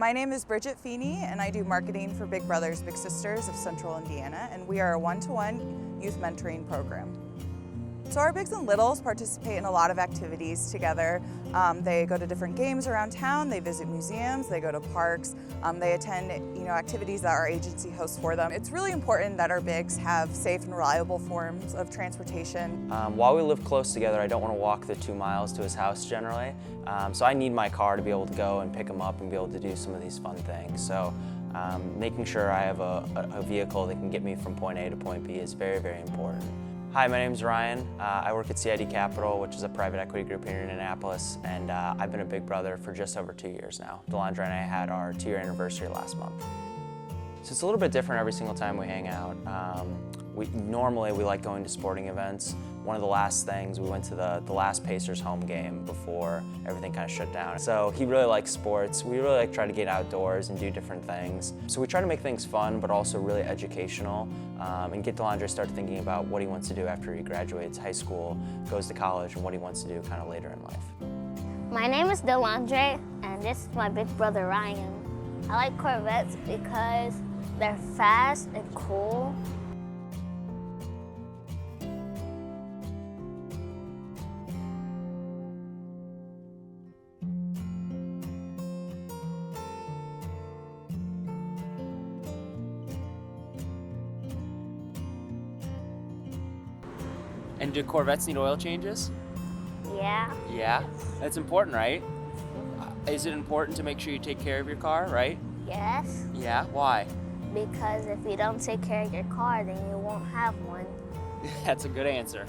My name is Bridget Feeney, and I do marketing for Big Brothers Big Sisters of Central Indiana, and we are a one-to-one youth mentoring program. So our bigs and littles participate in a lot of activities together. They go to different games around town, they visit museums, they go to parks, they attend activities that our agency hosts for them. It's really important that our bigs have safe and reliable forms of transportation. While we live close together, I don't want to walk the 2 miles to his house generally, so I need my car to be able to go and pick him up and be able to do some of these fun things. So making sure I have a vehicle that can get me from point A to point B is very, very important. Hi, my name is Ryan. I work at CID Capital, which is a private equity group here in Indianapolis, and I've been a Big Brother for just over 2 years now. Delondre and I had our 2-year anniversary last month. So it's a little bit different every single time we hang out. Normally we like going to sporting events. One of the last things, we went to the last Pacers home game before everything kind of shut down. So he really likes sports. We really like try to get outdoors and do different things. So we try to make things fun, but also really educational, and get Delondre to start thinking about what he wants to do after he graduates high school, goes to college, and what he wants to do kind of later in life. My name is Delondre, and this is my big brother Ryan. I like Corvettes because they're fast and cool. And do Corvettes need oil changes? Yeah. Yeah? That's important, right? Is it important to make sure you take care of your car, right? Yes. Yeah? Why? Because if you don't take care of your car, then you won't have one. That's a good answer.